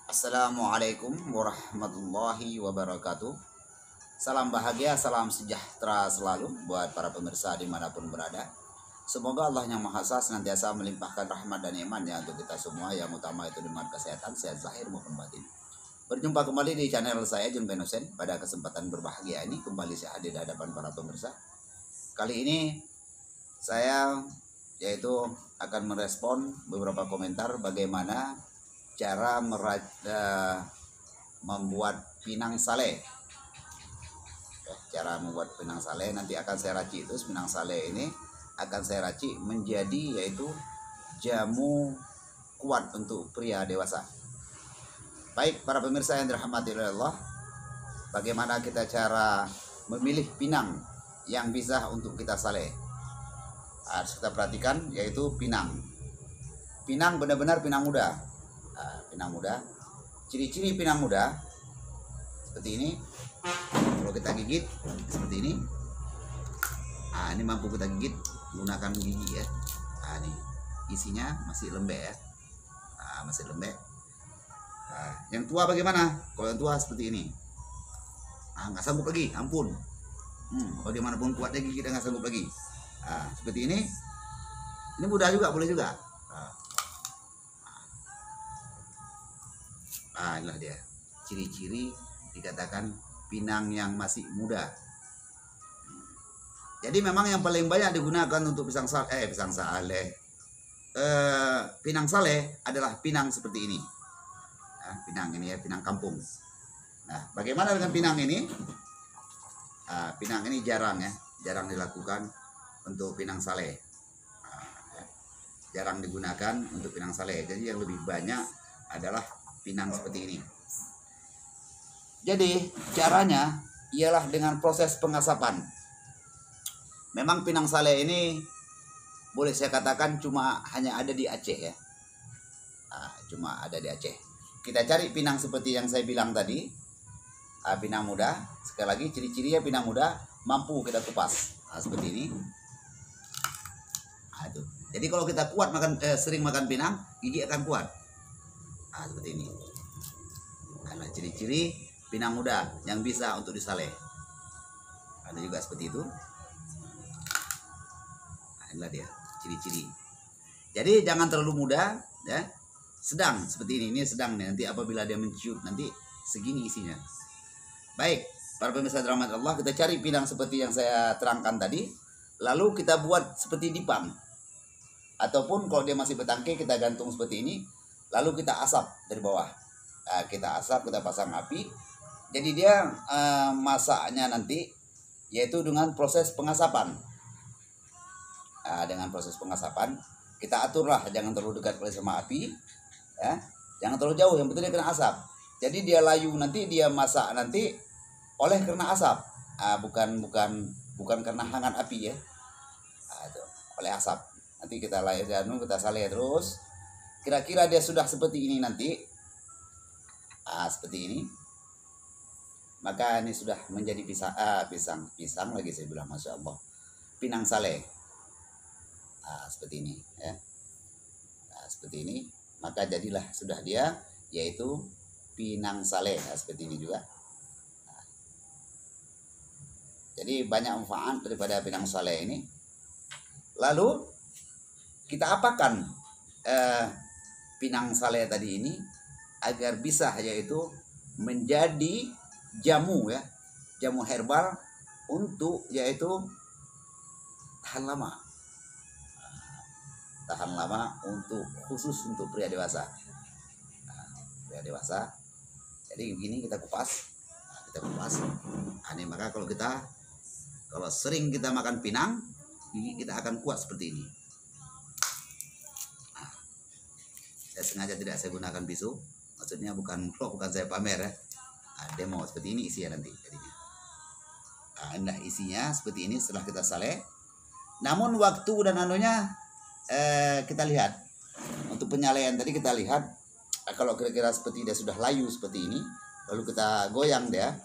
Assalamualaikum warahmatullahi wabarakatuh. Salam bahagia, salam sejahtera selalu buat para pemirsa dimanapun berada. Semoga Allah yang Maha Esa senantiasa melimpahkan rahmat dan imannya untuk kita semua, yang utama itu dengan kesehatan, sehat zahir maupun batin. Berjumpa kembali di channel saya Jun Benosen. Pada kesempatan berbahagia ini kembali saya hadir di hadapan para pemirsa. Kali ini saya akan merespon beberapa komentar bagaimana cara membuat pinang sale. Cara membuat pinang sale nanti akan saya racik. Terus pinang sale ini akan saya racik menjadi yaitu jamu kuat untuk pria dewasa. Baik para pemirsa yang dirahmati oleh Allah, bagaimana kita cara memilih pinang yang bisa untuk kita sale? Harus kita perhatikan, yaitu pinang benar-benar pinang muda. Pinang muda, ciri-ciri pinang muda seperti ini. Kalau kita gigit seperti ini, ini mampu kita gigit menggunakan gigi ya. Ini isinya masih lembek ya, masih lembek. Yang tua bagaimana? Kalau yang tua seperti ini, nggak sanggup lagi, ampun. Kalau dimanapun kuatnya gigi nggak sanggup lagi. Seperti ini mudah juga, boleh juga. Inilah dia ciri-ciri dikatakan pinang yang masih muda. Jadi memang yang paling banyak digunakan untuk pinang sale adalah pinang seperti ini. Pinang ini ya, pinang kampung. Nah, bagaimana dengan pinang ini? Pinang ini jarang dilakukan untuk pinang sale. Jarang digunakan untuk pinang sale. Jadi yang lebih banyak adalah pinang seperti ini. Jadi caranya ialah dengan proses pengasapan. Memang pinang sale ini boleh saya katakan hanya ada di Aceh ya. Cuma ada di Aceh. Kita cari pinang seperti yang saya bilang tadi. Pinang muda. Sekali lagi ciri-cirinya pinang muda mampu kita kupas. Seperti ini. Jadi kalau kita sering makan pinang, gigi akan kuat. Seperti ini. Karena ciri-ciri pinang muda yang bisa untuk disale. Ada juga seperti itu. Inilah dia ciri-ciri. Jadi jangan terlalu muda ya. Sedang seperti ini. Ini sedang nih. Nanti apabila dia menciut nanti segini isinya. Baik, para pemirsa rahmat Allah, kita cari pinang seperti yang saya terangkan tadi. Lalu kita buat seperti dipang. Ataupun kalau dia masih bertangkai, kita gantung seperti ini. Lalu kita asap dari bawah. Kita asap, kita pasang api. Jadi dia masaknya nanti yaitu dengan proses pengasapan. Dengan proses pengasapan kita aturlah, jangan terlalu dekat sama api, ya. Jangan terlalu jauh, yang penting dia kena asap. Jadi dia layu nanti, dia masak nanti oleh karena asap. Bukan karena hangat api ya. Itu oleh asap. Nanti kita kita sale terus. Kira-kira dia sudah seperti ini nanti, seperti ini, maka ini sudah menjadi pisang lagi saya bilang, masya Allah, pinang sale. Seperti ini ya. Seperti ini, maka jadilah sudah dia yaitu pinang sale. Seperti ini juga. Jadi banyak manfaat daripada pinang sale ini. Lalu kita apakan pinang sale tadi ini agar bisa yaitu menjadi jamu ya, jamu herbal untuk yaitu tahan lama khusus untuk pria dewasa. Jadi begini kita kupas. Ini maka kalau sering kita makan pinang, gigi kita akan kuat seperti ini. Saya sengaja tidak saya gunakan pisau, maksudnya bukan saya pamer ya. Demo seperti ini isinya nanti jadinya. Nah isinya seperti ini setelah kita sale. Namun waktu dan kita lihat untuk penyalean tadi, kita lihat kalau kira-kira seperti dia sudah layu seperti ini, lalu kita goyang dia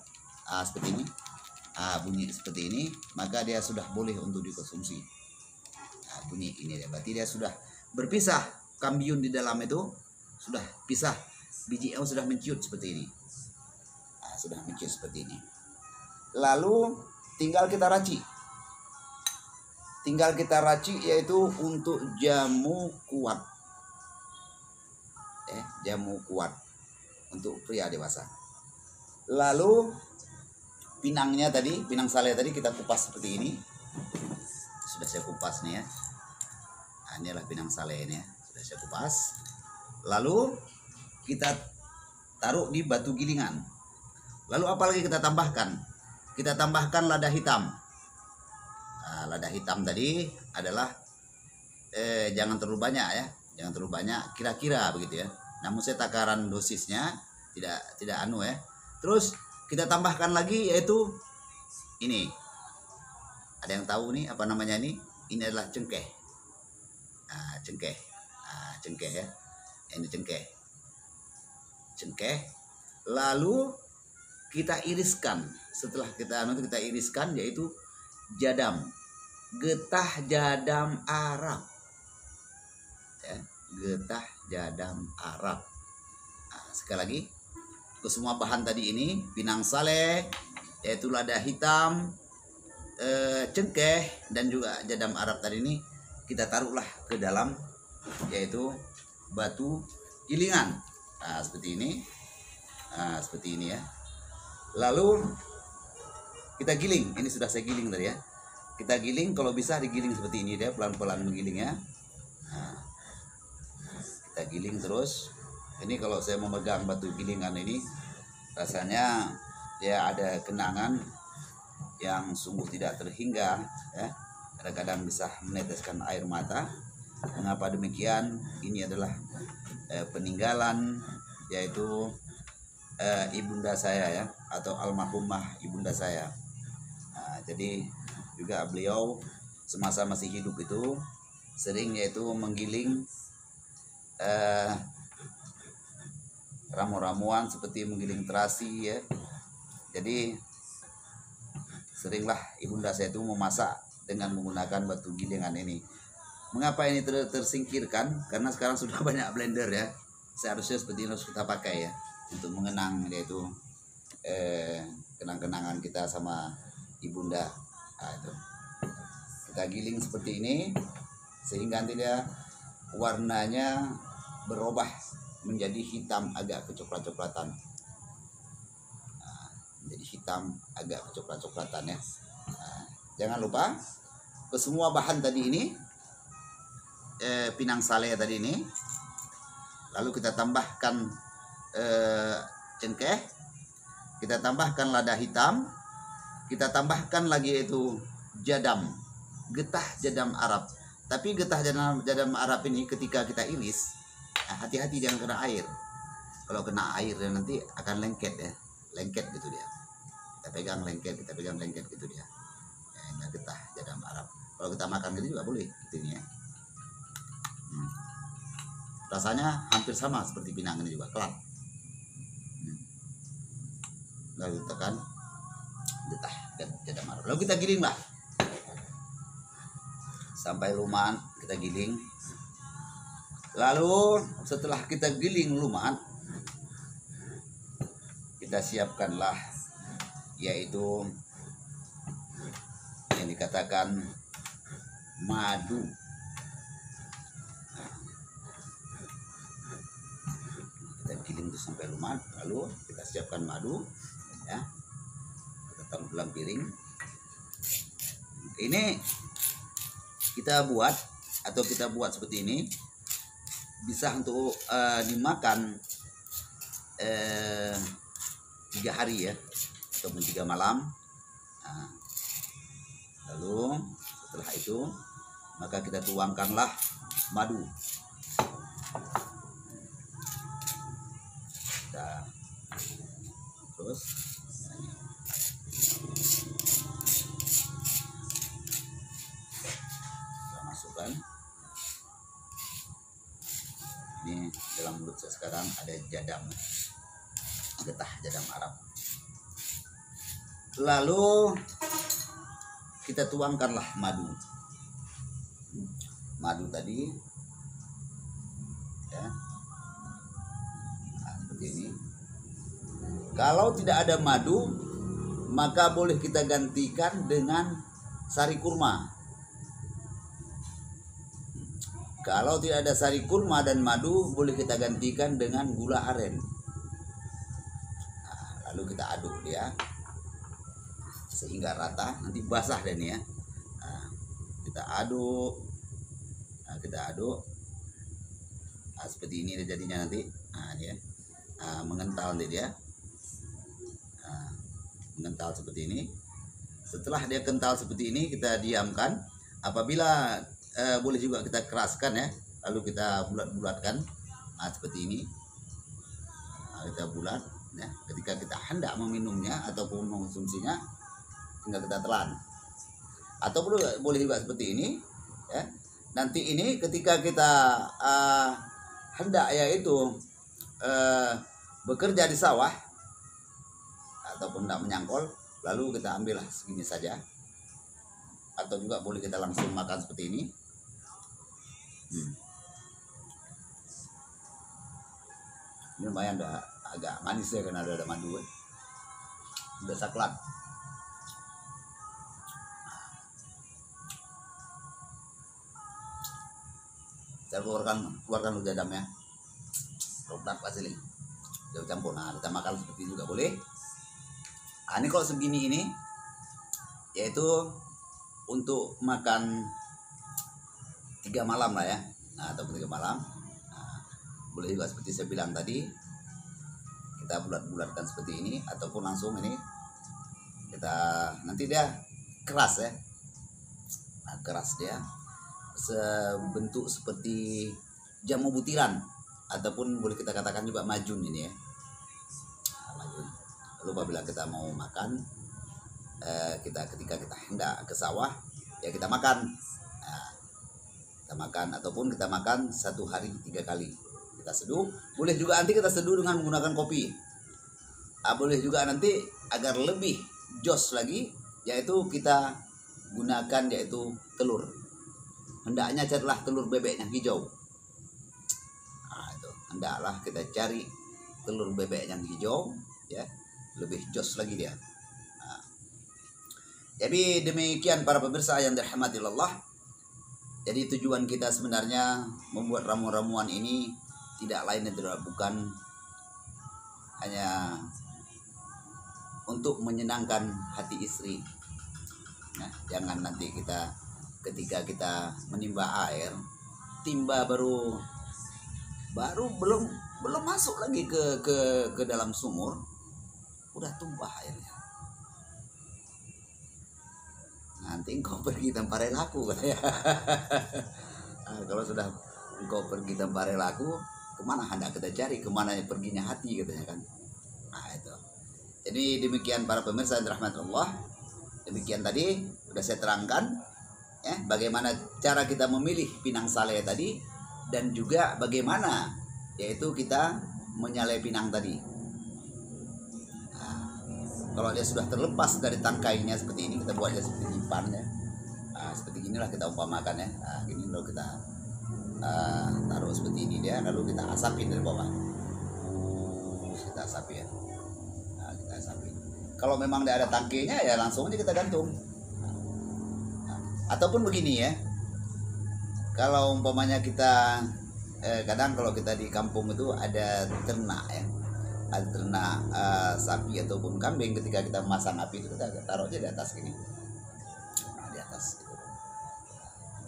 seperti ini, bunyi seperti ini, maka dia sudah boleh untuk dikonsumsi. Bunyi ini dia, berarti dia sudah berpisah. Kambiun di dalam itu sudah pisah biji yang sudah menciut seperti ini. Nah, sudah menciut seperti ini. Lalu tinggal kita racik. Tinggal kita racik yaitu untuk jamu kuat. Jamu kuat untuk pria dewasa. Lalu pinangnya tadi, pinang sale tadi kita kupas seperti ini. Sudah saya kupas nih ya. Nah, ini adalah pinang sale ini ya. Sudah saya kupas. Lalu kita taruh di batu gilingan. Lalu apa lagi kita tambahkan? Kita tambahkan lada hitam. Nah, lada hitam tadi adalah jangan terlalu banyak ya, jangan terlalu banyak, kira-kira begitu ya. Namun saya takaran dosisnya tidak anu ya. Terus kita tambahkan lagi yaitu ini. Ada yang tahu nih apa namanya ini? Ini adalah cengkeh. Nah, cengkeh. Nah, cengkeh ya. Ini cengkeh. Cengkeh. Lalu kita iriskan. Setelah kita iriskan yaitu jadam. Getah jadam Arab. Ya, getah jadam Arab. Nah, sekali lagi, ke semua bahan tadi ini, pinang sale, yaitu lada hitam, cengkeh, dan juga jadam Arab tadi ini kita taruhlah ke dalam yaitu batu gilingan. Nah, seperti ini. Nah, seperti ini ya. Lalu kita giling. Ini sudah saya giling tadi ya. Kita giling, kalau bisa digiling seperti ini dia, pelan-pelan menggiling ya. Nah, kita giling terus. Ini kalau saya memegang batu gilingan ini rasanya ya ada kenangan yang sungguh tidak terhingga ya. Kadang-kadang bisa meneteskan air mata. Mengapa demikian? Ini adalah peninggalan yaitu ibunda saya ya, atau almarhumah ibunda saya. Nah, jadi juga beliau semasa masih hidup itu sering yaitu menggiling ramu-ramuan seperti menggiling terasi ya. Jadi seringlah ibunda saya itu memasak dengan menggunakan batu gilingan ini. Mengapa ini tersingkirkan? Karena sekarang sudah banyak blender ya. Seharusnya seperti ini harus kita pakai ya, untuk mengenang yaitu kenang-kenangan kita sama ibunda. Nah, itu kita giling seperti ini sehingga nanti dia warnanya berubah menjadi hitam agak kecoklat-coklatan. Nah, menjadi hitam agak kecoklat-coklatan ya. Nah, jangan lupa ke semua bahan tadi ini, pinang sale tadi ini, lalu kita tambahkan cengkeh, kita tambahkan lada hitam, kita tambahkan lagi itu jadam, getah jadam Arab. Tapi getah jadam Arab ini ketika kita iris, hati-hati jangan kena air. Kalau kena air nanti akan lengket ya, lengket gitu dia. Kita pegang lengket gitu dia. Ya, getah jadam Arab. Kalau kita makan gitu juga boleh gitu ya. Rasanya hampir sama seperti pinang ini juga, kelap. Lalu tekan getah jadam Arab. Lalu kita giling lah sampai lumaan, kita giling. Lalu setelah kita giling lumaan, kita siapkanlah yaitu yang dikatakan madu. Kita giling itu sampai lumaan, lalu kita siapkan madu ya. Kita taruh dalam piring. Ini kita buat seperti ini, bisa untuk dimakan 3 hari ya, ataupun 3 malam. Nah, lalu setelah itu maka kita tuangkanlah madu. Terus kita masukkan. Ini dalam mulut saya sekarang ada jadam, getah jadam Arab. Lalu kita tuangkanlah madu tadi ya. Nah, seperti Kalau tidak ada madu, maka boleh kita gantikan dengan sari kurma. Kalau tidak ada sari kurma dan madu, boleh kita gantikan dengan gula aren. Nah, lalu kita aduk dia sehingga rata. Nanti basah deh nih ya. Nah, kita aduk. Nah, seperti ini jadinya nanti. Nah, dia mengental nanti dia. Mengental seperti ini. Setelah dia kental seperti ini, kita diamkan. Apabila boleh juga kita keraskan ya, lalu kita bulat-bulatkan. Nah, seperti ini. Nah, kita bulat ya. Ketika kita hendak meminumnya ataupun mengkonsumsinya, tinggal kita telan. Atau boleh juga seperti ini ya. Nanti ini ketika kita hendak yaitu bekerja di sawah ataupun tidak menyangkol, lalu kita ambillah segini saja. Atau juga boleh kita langsung makan seperti ini. Ini lumayan agak manis ya, karena ada madu ya. Udah saklat. Saya keluarkan udah damnya. Rodak asli. Udah campur. Nah, kita makan seperti ini juga boleh. Nah, ini kalau segini ini yaitu untuk makan 3 malam lah ya. Nah, atau 3 malam. Nah, boleh juga seperti saya bilang tadi, kita bulat-bulatkan seperti ini ataupun langsung ini kita nanti dia keras ya. Nah, keras dia sebentuk seperti jamu butiran ataupun boleh kita katakan juga majun ini ya. Nah, majun. Lalu apabila kita mau makan, ketika kita hendak ke sawah ya kita makan. Nah, kita makan ataupun kita makan 1 hari 3 kali. Kita seduh, boleh juga nanti kita seduh dengan menggunakan kopi. Boleh juga nanti agar lebih jos lagi, yaitu kita gunakan yaitu telur. Hendaknya carilah telur bebek yang hijau. Nah, itu hendaklah kita cari telur bebek yang hijau ya, lebih jos lagi dia. Nah, jadi demikian para pemirsa yang dirahmati Allah. Jadi tujuan kita sebenarnya membuat ramuan-ramuan ini tidak lain dan tidak bukan hanya untuk menyenangkan hati istri. Nah, jangan nanti ketika kita menimba air, timba baru belum masuk lagi ke dalam sumur, udah tumpah airnya. Nanti engkau pergi tempat relaku ya. Nah, kalau sudah engkau pergi tempat relaku, kemana hendak kita cari, kemana perginya hati katanya kan. Nah, itu. Jadi demikian para pemirsa yang dirahmati Allah. Demikian tadi sudah saya terangkan ya, bagaimana cara kita memilih pinang sale tadi, dan juga bagaimana yaitu kita menyalai pinang tadi. Nah, kalau dia sudah terlepas dari tangkainya seperti ini, kita buatnya seperti impannya. Nah, seperti inilah kita umpamakan ya. Nah, gini lalu kita taruh seperti ini dia, lalu kita asapin dari bawah. Kita asapin ya. Nah, kita asapin. Kalau memang tidak ada tangkainya ya langsung aja kita gantung. Ataupun begini ya, kalau umpamanya kita kadang kalau kita di kampung itu ada ternak ya, ada ternak sapi ataupun kambing. Ketika kita memasang api itu kita taruh aja di atas gini, nah, di atas gitu,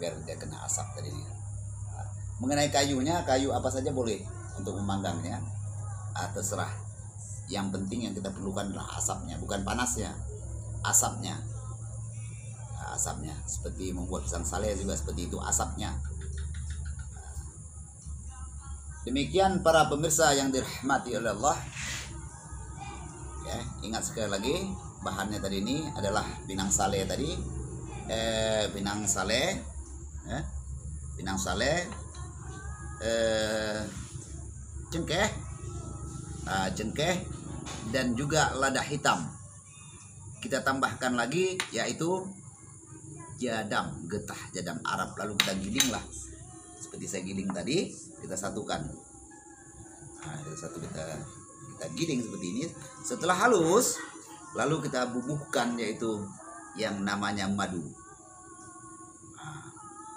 biar dia kena asap tadi. Nah, mengenai kayunya, kayu apa saja boleh untuk memanggangnya, terserah. Yang penting yang kita perlukan adalah asapnya, bukan panasnya, asapnya. Asapnya seperti membuat pisang sale juga seperti itu asapnya. Demikian para pemirsa yang dirahmati oleh Allah ya, ingat sekali lagi bahannya tadi ini adalah pinang sale tadi, pinang sale ya, pinang sale, cengkeh, cengkeh dan juga lada hitam. Kita tambahkan lagi yaitu jadam, getah jadam Arab, lalu kita giling lah seperti saya giling tadi, kita satukan. Nah, itu satu kita kita giling seperti ini. Setelah halus, lalu kita bubuhkan yaitu yang namanya madu. Nah,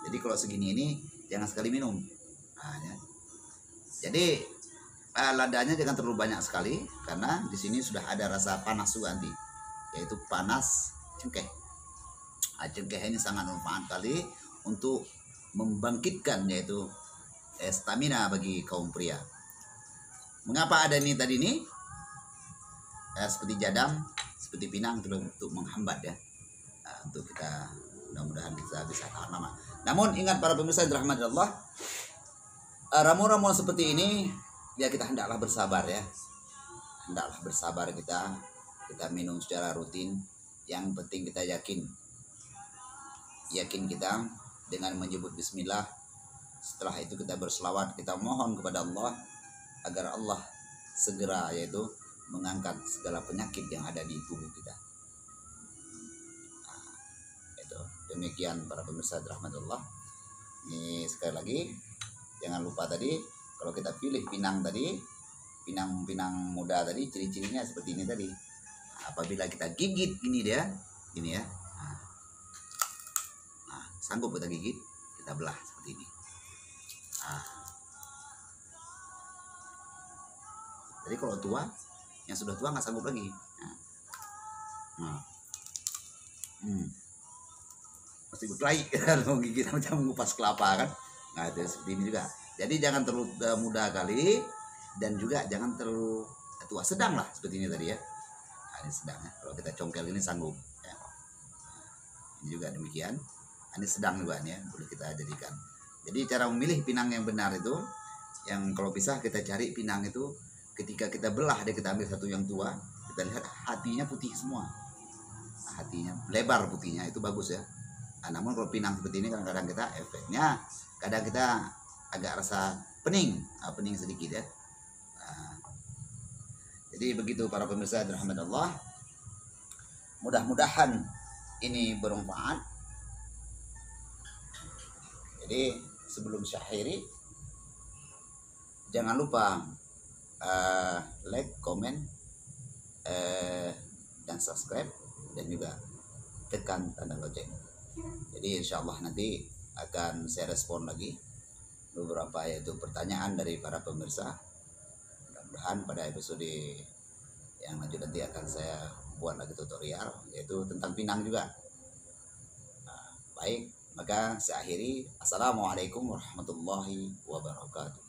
jadi kalau segini ini jangan sekali minum. Nah, ya. Jadi ladanya jangan terlalu banyak sekali karena di sini sudah ada rasa panas juga nanti, yaitu panas cengkeh. Nah, cengkeh ini sangat bermanfaat kali untuk membangkitkan yaitu stamina bagi kaum pria. Mengapa ada ini tadi ini? Seperti jadam, seperti pinang untuk menghambat ya. Untuk kita mudah-mudahan bisa tahan lama. Namun ingat para pemirsa yang dirahmati Allah, ramuan-ramuan seperti ini ya kita hendaklah bersabar ya. Hendaklah bersabar kita minum secara rutin. Yang penting kita yakin kita dengan menyebut bismillah. Setelah itu kita berselawat, kita mohon kepada Allah agar Allah segera yaitu mengangkat segala penyakit yang ada di tubuh kita. Nah, itu demikian para pemirsa rahmatullah. Ini sekali lagi jangan lupa tadi kalau kita pilih pinang tadi, pinang muda tadi, ciri-cirinya seperti ini tadi. Nah, apabila kita gigit gini ya. Nah, sanggup kita gigit, kita belah seperti ini. Nah. Jadi kalau tua, yang sudah tua nggak sanggup lagi. Mesti berkelahi kalau gigit macam mengupas kelapa kan. Nah itu seperti ini juga. Jadi jangan terlalu muda kali dan juga jangan terlalu tua, sedang lah seperti ini tadi ya. Nah, ini sedang ya. Kalau kita congkel ini sanggup. Ya. Ini juga demikian. Ini sedang juga nih ya, boleh kita jadikan. Jadi cara memilih pinang yang benar itu, yang kalau bisa kita cari pinang itu. Ketika kita belah dia, kita ambil satu yang tua, kita lihat hatinya putih semua. Nah, hatinya lebar putihnya, itu bagus ya. Nah, namun kalau pinang seperti ini kadang-kadang kita efeknya, kadang kita agak rasa pening sedikit ya. Nah, jadi begitu para pemirsa dirahmati Allah. Mudah-mudahan ini bermanfaat. Jadi sebelum syahiri, jangan lupa like, komen, dan subscribe, dan juga tekan tanda lonceng. Jadi insya Allah nanti akan saya respon lagi beberapa yaitu pertanyaan dari para pemirsa. Mudah-mudahan pada episode yang lanjut nanti akan saya buat lagi tutorial yaitu tentang pinang juga. Baik, maka saya akhiri. Assalamualaikum warahmatullahi wabarakatuh.